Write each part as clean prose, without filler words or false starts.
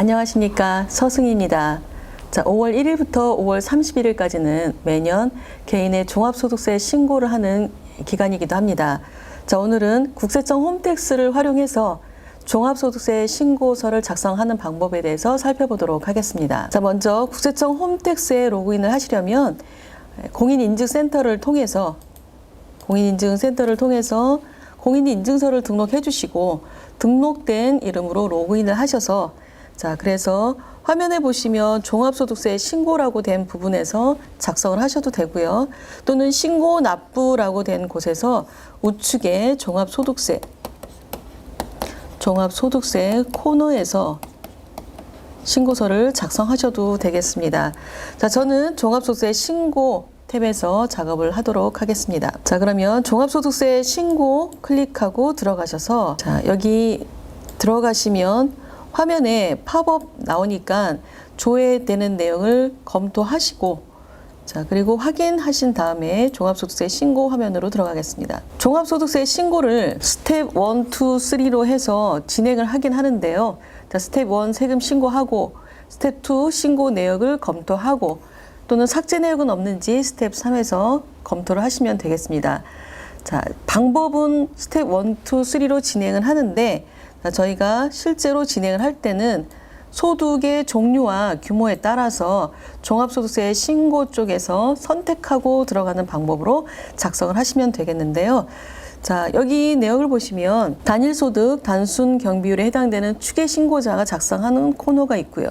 안녕하십니까, 서승희입니다. 자, 5월 1일부터 5월 31일까지는 매년 개인의 종합소득세 신고를 하는 기간이기도 합니다. 자, 오늘은 국세청 홈택스를 활용해서 종합소득세 신고서를 작성하는 방법에 대해서 살펴보도록 하겠습니다. 자, 먼저 국세청 홈택스에 로그인을 하시려면 공인인증센터를 통해서 공인인증서를 등록해 주시고 등록된 이름으로 로그인을 하셔서, 자, 그래서 화면에 보시면 종합소득세 신고라고 된 부분에서 작성을 하셔도 되고요. 또는 신고 납부라고 된 곳에서 우측에 종합소득세 코너에서 신고서를 작성하셔도 되겠습니다. 자, 저는 종합소득세 신고 탭에서 작업을 하도록 하겠습니다. 자, 그러면 종합소득세 신고 클릭하고 들어가셔서, 자, 여기 들어가시면 화면에 팝업 나오니까 조회되는 내용을 검토하시고, 자, 그리고 확인하신 다음에 종합소득세 신고 화면으로 들어가겠습니다. 종합소득세 신고를 스텝 1, 2, 3로 해서 진행을 하긴 하는데요. 자, 스텝 1 세금 신고하고, 스텝 2 신고 내역을 검토하고, 또는 삭제 내역은 없는지 스텝 3에서 검토를 하시면 되겠습니다. 자, 방법은 스텝 1, 2, 3로 진행을 하는데, 저희가 실제로 진행을 할 때는 소득의 종류와 규모에 따라서 종합소득세 신고 쪽에서 선택하고 들어가는 방법으로 작성을 하시면 되겠는데요. 자, 여기 내역을 보시면 단일소득 단순 경비율에 해당되는 추계 신고자가 작성하는 코너가 있고요.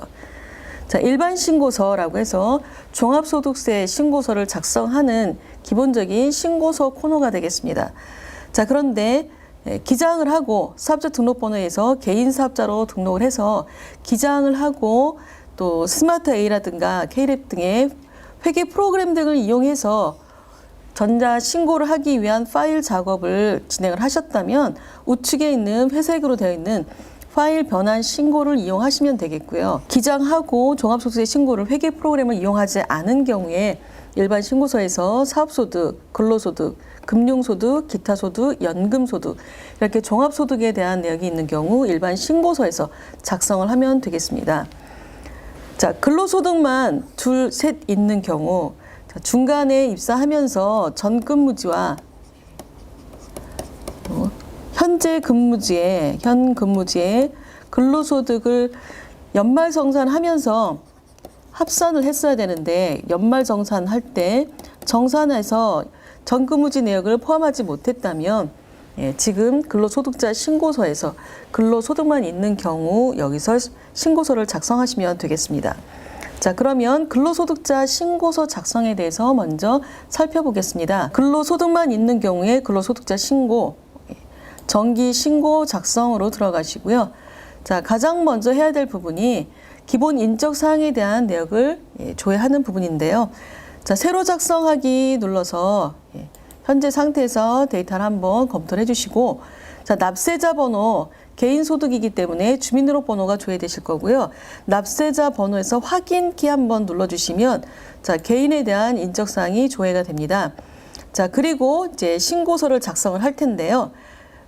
자, 일반 신고서라고 해서 종합소득세 신고서를 작성하는 기본적인 신고서 코너가 되겠습니다. 자, 그런데 기장을 하고 사업자 등록번호에서 개인 사업자로 등록을 해서 기장을 하고, 또 스마트 A라든가 K랩 등의 회계 프로그램 등을 이용해서 전자 신고를 하기 위한 파일 작업을 진행을 하셨다면 우측에 있는 회색으로 되어 있는 파일 변환 신고를 이용하시면 되겠고요. 기장하고 종합소득세 신고를 회계 프로그램을 이용하지 않은 경우에 일반 신고서에서 사업소득, 근로소득, 금융소득, 기타소득, 연금소득, 이렇게 종합소득에 대한 내역이 있는 경우 일반 신고서에서 작성을 하면 되겠습니다. 자, 근로소득만 둘, 셋 있는 경우, 자, 중간에 입사하면서 전 근무지와 현 근무지에 근로소득을 연말정산하면서 합산을 했어야 되는데, 연말정산할 때 정산해서 전 근무지 내역을 포함하지 못했다면, 지금 근로소득자 신고서에서 근로소득만 있는 경우 여기서 신고서를 작성하시면 되겠습니다. 자, 그러면 근로소득자 신고서 작성에 대해서 먼저 살펴보겠습니다. 근로소득만 있는 경우에 근로소득자 신고, 정기 신고 작성으로 들어가시고요. 자, 가장 먼저 해야 될 부분이 기본 인적 사항에 대한 내역을 조회하는 부분인데요. 자, 새로 작성하기 눌러서 현재 상태에서 데이터를 한번 검토를 해주시고, 자, 납세자 번호, 개인 소득이기 때문에 주민등록번호가 조회되실 거고요. 납세자 번호에서 확인키 한번 눌러주시면, 자, 개인에 대한 인적 사항이 조회가 됩니다. 자, 그리고 이제 신고서를 작성을 할 텐데요.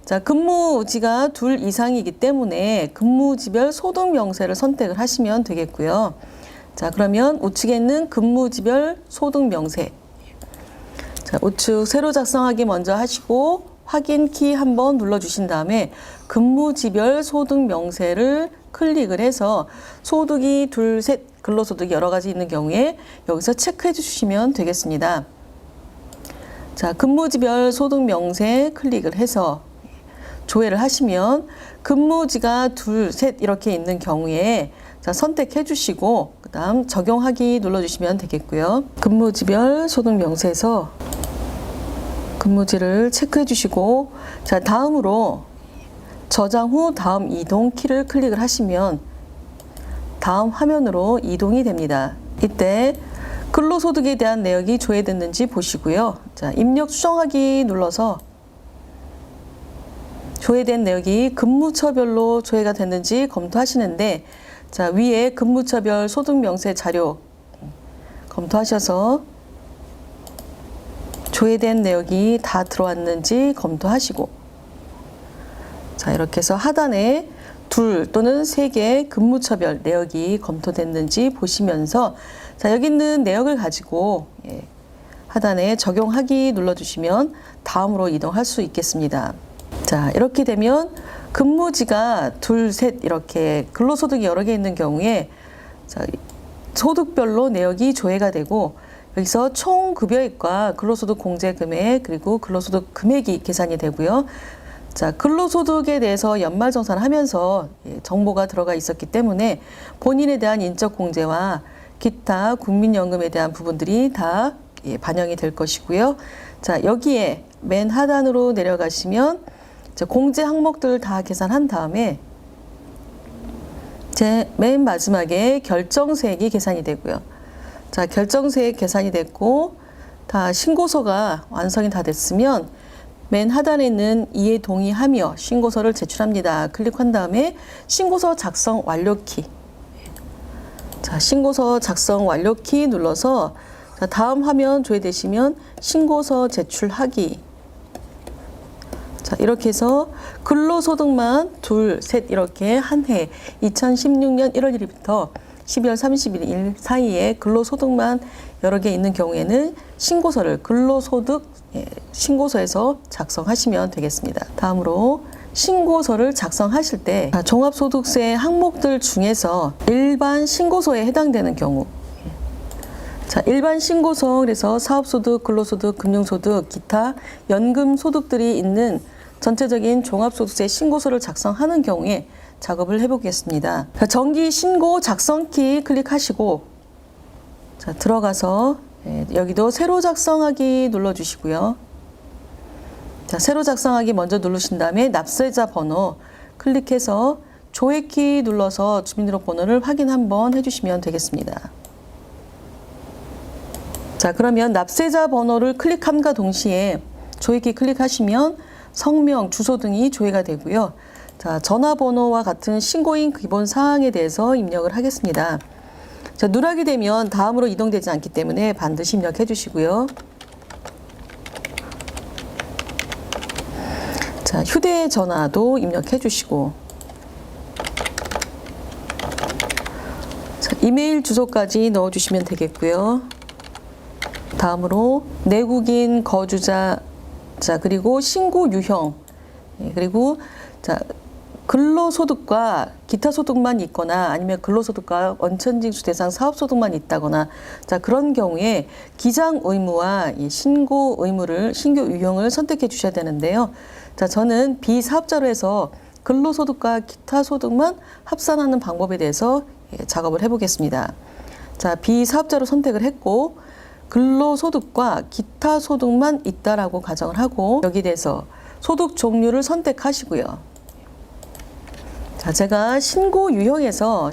자, 근무지가 둘 이상이기 때문에 근무지별 소득 명세를 선택을 하시면 되겠고요. 자, 그러면 우측에 있는 근무지별 소득 명세. 자, 우측 새로 작성하기 먼저 하시고 확인키 한번 눌러주신 다음에 근무지별 소득 명세를 클릭을 해서 소득이 둘, 셋, 근로소득이 여러 가지 있는 경우에 여기서 체크해 주시면 되겠습니다. 자, 근무지별 소득 명세 클릭을 해서 조회를 하시면 근무지가 둘, 셋 이렇게 있는 경우에, 자, 선택해 주시고 그 다음 적용하기 눌러주시면 되겠고요. 근무지별 소득 명세에서 근무지를 체크해 주시고, 자, 다음으로 저장 후 다음 이동 키를 클릭을 하시면 다음 화면으로 이동이 됩니다. 이때 근로소득에 대한 내역이 조회됐는지 보시고요. 자, 입력 수정하기 눌러서 조회된 내역이 근무처별로 조회가 됐는지 검토하시는데, 자, 위에 근무처별 소득 명세 자료 검토하셔서 조회된 내역이 다 들어왔는지 검토하시고, 자, 이렇게 해서 하단에 2 또는 3개의 근무처별 내역이 검토됐는지 보시면서 자, 여기 있는 내역을 가지고 하단에 적용하기 눌러주시면 다음으로 이동할 수 있겠습니다. 자, 이렇게 되면 근무지가 2, 3 이렇게 근로소득이 여러 개 있는 경우에 자, 소득별로 내역이 조회가 되고 여기서 총 급여액과 근로소득 공제금액 그리고 근로소득 금액이 계산이 되고요. 자, 근로소득에 대해서 연말정산을 하면서 정보가 들어가 있었기 때문에 본인에 대한 인적공제와 기타 국민연금에 대한 부분들이 다 반영이 될 것이고요. 자, 여기에 맨 하단으로 내려가시면 공제 항목들을 다 계산한 다음에 제 맨 마지막에 결정세액이 계산이 되고요. 자, 결정세액 계산이 됐고 다 신고서가 완성이 다 됐으면 맨 하단에 있는 이에 동의하며 신고서를 제출합니다. 클릭한 다음에 신고서 작성 완료 키. 자, 신고서 작성 완료 키 눌러서 자, 다음 화면 조회되시면 신고서 제출하기. 자, 이렇게 해서 근로소득만 2, 3 이렇게 한 해 2016년 1월 1일부터 12월 31일 사이에 근로소득만 여러 개 있는 경우에는 신고서를 근로소득 신고서에서 작성하시면 되겠습니다. 다음으로 신고서를 작성하실 때 종합소득세 항목들 중에서 일반 신고서에 해당되는 경우 자, 일반 신고서 그래서 사업소득, 근로소득, 금융소득, 기타 연금소득들이 있는 전체적인 종합소득세 신고서를 작성하는 경우에 작업을 해보겠습니다. 정기 신고 작성키 클릭하시고 자, 들어가서 여기도 새로 작성하기 눌러주시고요. 자, 새로 작성하기 먼저 누르신 다음에 납세자 번호 클릭해서 조회키 눌러서 주민등록번호를 확인 한번 해주시면 되겠습니다. 자, 그러면 납세자 번호를 클릭함과 동시에 조회키 클릭하시면 성명, 주소 등이 조회가 되고요. 자, 전화번호와 같은 신고인 기본 사항에 대해서 입력을 하겠습니다. 자, 누락이 되면 다음으로 이동되지 않기 때문에 반드시 입력해 주시고요. 자, 휴대전화도 입력해 주시고 자, 이메일 주소까지 넣어 주시면 되겠고요. 다음으로 내국인 거주자 자, 그리고 신고 유형 그리고 자, 근로소득과 기타 소득만 있거나 아니면 근로소득과 원천징수 대상 사업소득만 있다거나 자, 그런 경우에 기장 의무와 신고 의무를 신고 유형을 선택해 주셔야 되는데요. 자, 저는 비사업자로 해서 근로소득과 기타 소득만 합산하는 방법에 대해서 작업을 해보겠습니다. 자, 비사업자로 선택을 했고 근로소득과 기타 소득만 있다라고 가정을 하고 여기에 대해서 소득 종류를 선택하시고요. 자, 제가 신고 유형에서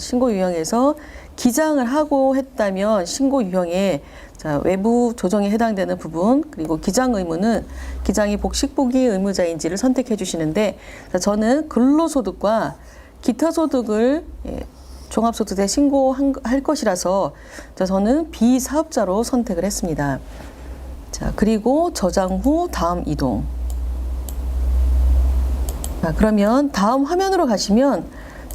기장을 하고 했다면 신고 유형에 자, 외부 조정에 해당되는 부분 그리고 기장 의무는 기장이 복식보기 의무자인지를 선택해 주시는데 자, 저는 근로소득과 기타 소득을 종합소득세 신고할 것이라서 자, 저는 비사업자로 선택을 했습니다. 자, 그리고 저장 후 다음 이동. 자, 그러면 다음 화면으로 가시면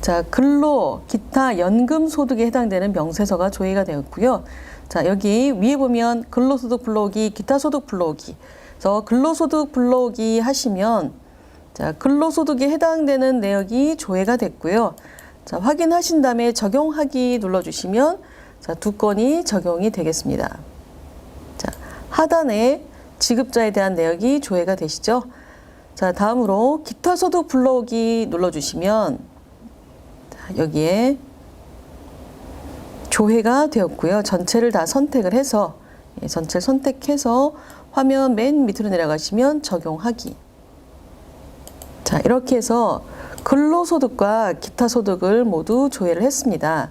자, 근로, 기타, 연금 소득에 해당되는 명세서가 조회가 되었고요. 자, 여기 위에 보면 근로소득 불러오기, 기타 소득 불러오기. 그래서 근로소득 불러오기 하시면 자, 근로소득에 해당되는 내역이 조회가 됐고요. 자, 확인하신 다음에 적용하기 눌러주시면 자, 2건이 적용이 되겠습니다. 자, 하단에 지급자에 대한 내역이 조회가 되시죠. 자, 다음으로 기타 소득 불러오기 눌러주시면 자, 여기에 조회가 되었고요. 전체를 다 선택을 해서 전체를 선택해서 화면 맨 밑으로 내려가시면 적용하기. 자, 이렇게 해서 근로소득과 기타 소득을 모두 조회를 했습니다.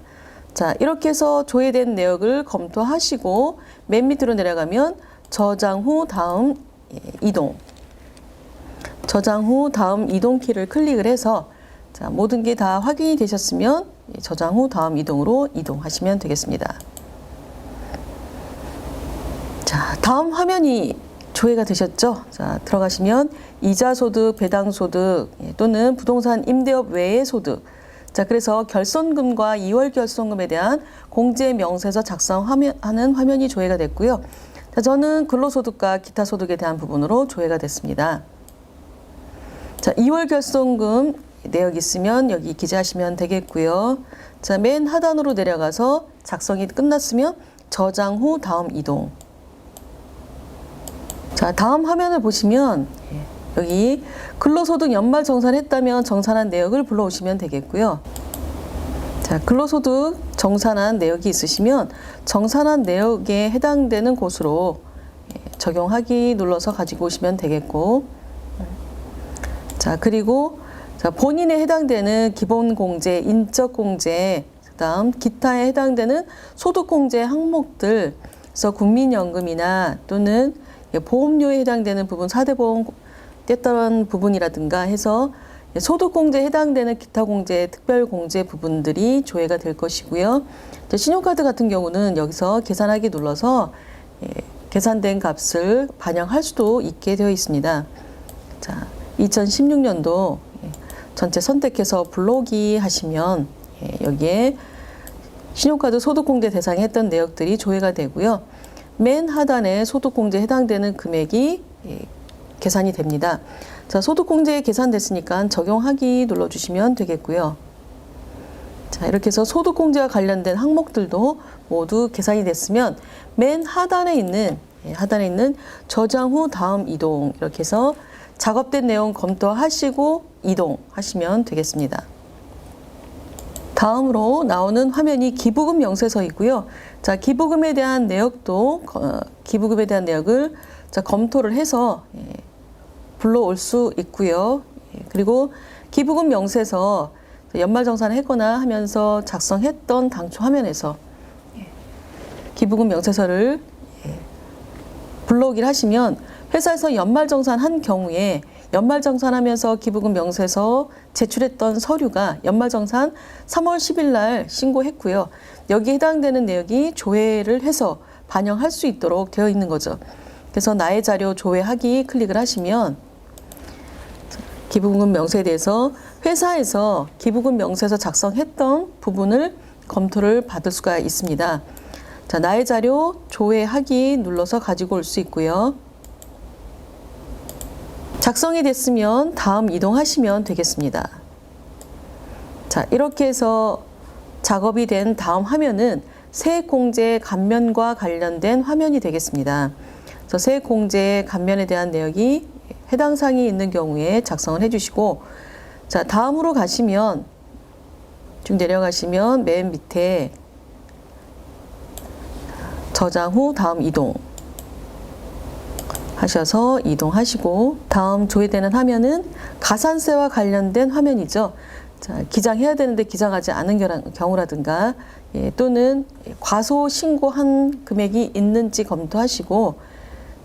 자, 이렇게 해서 조회된 내역을 검토하시고 맨 밑으로 내려가면 저장 후 다음 이동. 저장 후 다음 이동 키를 클릭을 해서 자, 모든 게 다 확인이 되셨으면 저장 후 다음 이동으로 이동하시면 되겠습니다. 자, 다음 화면이 조회가 되셨죠? 자, 들어가시면 이자소득, 배당소득 또는 부동산 임대업 외의 소득 자, 그래서 결손금과 2월 결손금에 대한 공제 명세서 작성하는 화면이 조회가 됐고요. 자, 저는 근로소득과 기타 소득에 대한 부분으로 조회가 됐습니다. 자, 2월 결손금 내역 있으면 여기 기재하시면 되겠고요. 자, 맨 하단으로 내려가서 작성이 끝났으면 저장 후 다음 이동. 자, 다음 화면을 보시면 여기 근로소득 연말 정산했다면 정산한 내역을 불러오시면 되겠고요. 자, 근로소득 정산한 내역이 있으시면 정산한 내역에 해당되는 곳으로 적용하기 눌러서 가지고 오시면 되겠고, 자, 그리고 자, 본인에 해당되는 기본공제, 인적공제, 그다음 기타에 해당되는 소득공제 항목들, 그래서 국민연금이나 또는 보험료에 해당되는 부분, 4대 보험 뗐던 부분이라든가 해서 소득공제에 해당되는 기타공제, 특별공제 부분들이 조회가 될 것이고요. 신용카드 같은 경우는 여기서 계산하기 눌러서 계산된 값을 반영할 수도 있게 되어 있습니다. 자, 2016년도 전체 선택해서 불러오기 하시면 여기에 신용카드 소득공제 대상에 했던 내역들이 조회가 되고요. 맨 하단에 소득공제에 해당되는 금액이 계산이 됩니다. 자, 소득공제에 계산됐으니까 적용하기 눌러주시면 되겠고요. 자, 이렇게 해서 소득공제와 관련된 항목들도 모두 계산이 됐으면 맨 하단에 있는 저장 후 다음 이동, 이렇게 해서 작업된 내용 검토하시고 이동하시면 되겠습니다. 다음으로 나오는 화면이 기부금 명세서이고요. 자, 기부금에 대한 내역을 자, 검토를 해서 불러올 수 있고요. 그리고 기부금 명세서 연말정산을 했거나 하면서 작성했던 당초 화면에서 기부금 명세서를 불러오기를 하시면 회사에서 연말정산한 경우에 연말정산하면서 기부금 명세서 제출했던 서류가 연말정산 3월 10일 날 신고했고요. 여기에 해당되는 내역이 조회를 해서 반영할 수 있도록 되어 있는 거죠. 그래서 나의 자료 조회하기 클릭을 하시면 기부금 명세에 대해서 회사에서 기부금 명세서 작성했던 부분을 검토를 받을 수가 있습니다. 자, 나의 자료 조회하기 눌러서 가지고 올 수 있고요. 작성이 됐으면 다음 이동하시면 되겠습니다. 자, 이렇게 해서 작업이 된 다음 화면은 세액공제 감면과 관련된 화면이 되겠습니다. 그래서 세액공제 감면에 대한 내역이 해당 사항이 있는 경우에 작성을 해주시고, 자, 다음으로 가시면 쭉 내려가시면 맨 밑에 저장 후 다음 이동 하셔서 이동하시고, 다음 조회되는 화면은 가산세와 관련된 화면이죠. 자, 기장해야 되는데 기장하지 않은 경우라든가 또는 과소 신고한 금액이 있는지 검토하시고,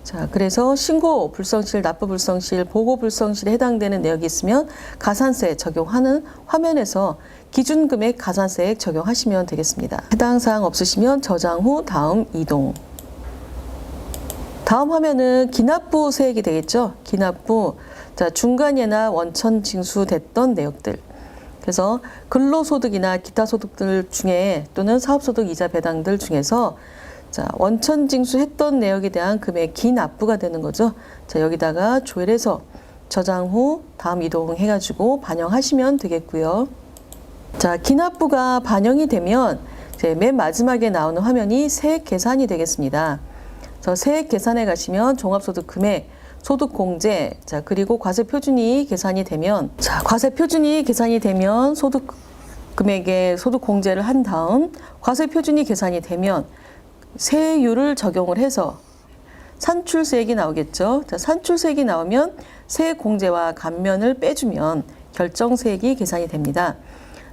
자, 그래서 신고 불성실, 납부 불성실, 보고 불성실에 해당되는 내역이 있으면 가산세 적용하는 화면에서 기준금액 가산세액 적용하시면 되겠습니다. 해당 사항 없으시면 저장 후 다음 이동. 다음 화면은 기납부 세액이 되겠죠. 기납부. 자, 중간예나 원천 징수됐던 내역들. 그래서 근로소득이나 기타 소득들 중에 또는 사업소득 이자 배당들 중에서 자, 원천 징수했던 내역에 대한 금액 기납부가 되는 거죠. 자, 여기다가 조회를 해서 저장 후 다음 이동해가지고 반영하시면 되겠고요. 자, 기납부가 반영이 되면 이제 맨 마지막에 나오는 화면이 세액 계산이 되겠습니다. 그래서 세액 계산에 가시면 종합소득 금액, 소득공제, 자, 그리고 과세표준이 계산이 되면, 자, 과세표준이 계산이 되면 소득 금액에 소득공제를 한 다음 과세표준이 계산이 되면 세율을 적용을 해서 산출세액이 나오겠죠. 자, 산출세액이 나오면 세액공제와 감면을 빼주면 결정세액이 계산이 됩니다.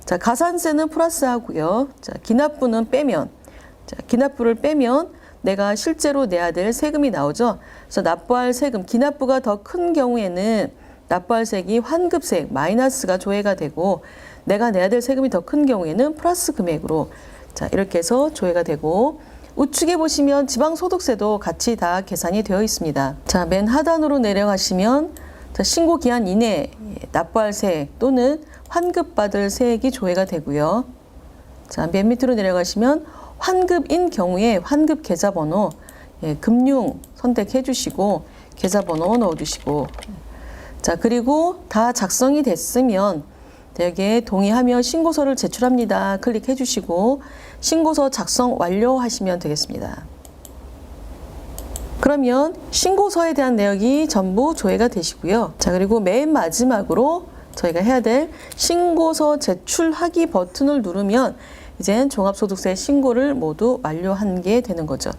자, 가산세는 플러스하고요. 자, 기납부는 빼면, 자, 기납부를 빼면 내가 실제로 내야 될 세금이 나오죠. 그래서 납부할 세금, 기납부가 더 큰 경우에는 납부할 세액이 환급세액, 마이너스가 조회가 되고, 내가 내야 될 세금이 더 큰 경우에는 플러스 금액으로, 자, 이렇게 해서 조회가 되고, 우측에 보시면 지방소득세도 같이 다 계산이 되어 있습니다. 자, 맨 하단으로 내려가시면 자, 신고 기한 이내 납부할 세액 또는 환급받을 세액이 조회가 되고요. 자, 맨 밑으로 내려가시면 환급인 경우에 환급 계좌번호 금융 선택해 주시고 계좌번호 넣어 주시고, 자, 그리고 다 작성이 됐으면 여기에 동의하며 신고서를 제출합니다. 클릭해 주시고 신고서 작성 완료하시면 되겠습니다. 그러면 신고서에 대한 내역이 전부 조회가 되시고요. 자, 그리고 맨 마지막으로 저희가 해야 될 신고서 제출하기 버튼을 누르면 이젠 종합소득세 신고를 모두 완료한 게 되는 거죠.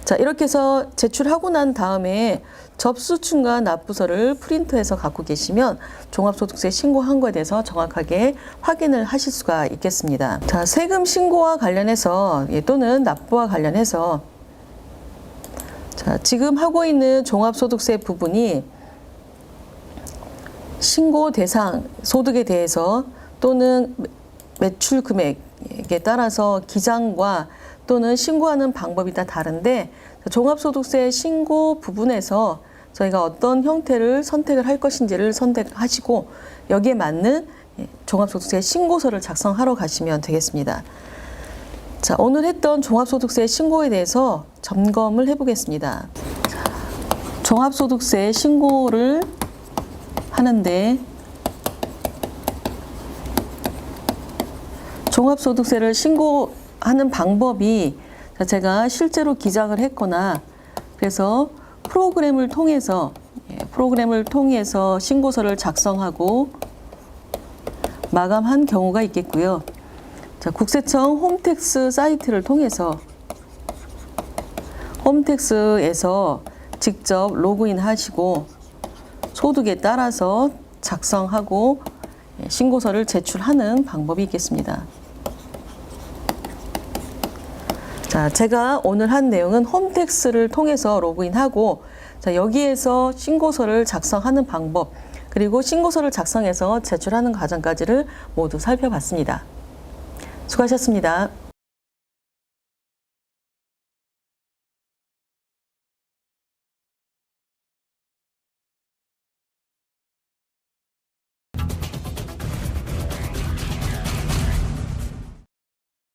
자, 이렇게 해서 제출하고 난 다음에 접수충과 납부서를 프린트해서 갖고 계시면 종합소득세 신고한 거에 대해서 정확하게 확인을 하실 수가 있겠습니다. 자, 세금 신고와 관련해서 또는 납부와 관련해서 자, 지금 하고 있는 종합소득세 부분이 신고 대상 소득에 대해서 또는 매출 금액에 따라서 기장과 또는 신고하는 방법이 다 다른데, 종합소득세 신고 부분에서 저희가 어떤 형태를 선택을 할 것인지를 선택하시고 여기에 맞는 종합소득세 신고서를 작성하러 가시면 되겠습니다. 자, 오늘 했던 종합소득세 신고에 대해서 점검을 해보겠습니다. 종합소득세 신고를 하는데 종합소득세를 신고하는 방법이 제가 실제로 기장을 했거나 그래서 프로그램을 통해서 신고서를 작성하고 마감한 경우가 있겠고요. 자, 국세청 홈택스 사이트를 통해서 홈택스에서 직접 로그인 하시고 소득에 따라서 작성하고 신고서를 제출하는 방법이 있겠습니다. 자, 제가 오늘 한 내용은 홈택스를 통해서 로그인하고, 자, 여기에서 신고서를 작성하는 방법, 그리고 신고서를 작성해서 제출하는 과정까지를 모두 살펴봤습니다. 수고하셨습니다.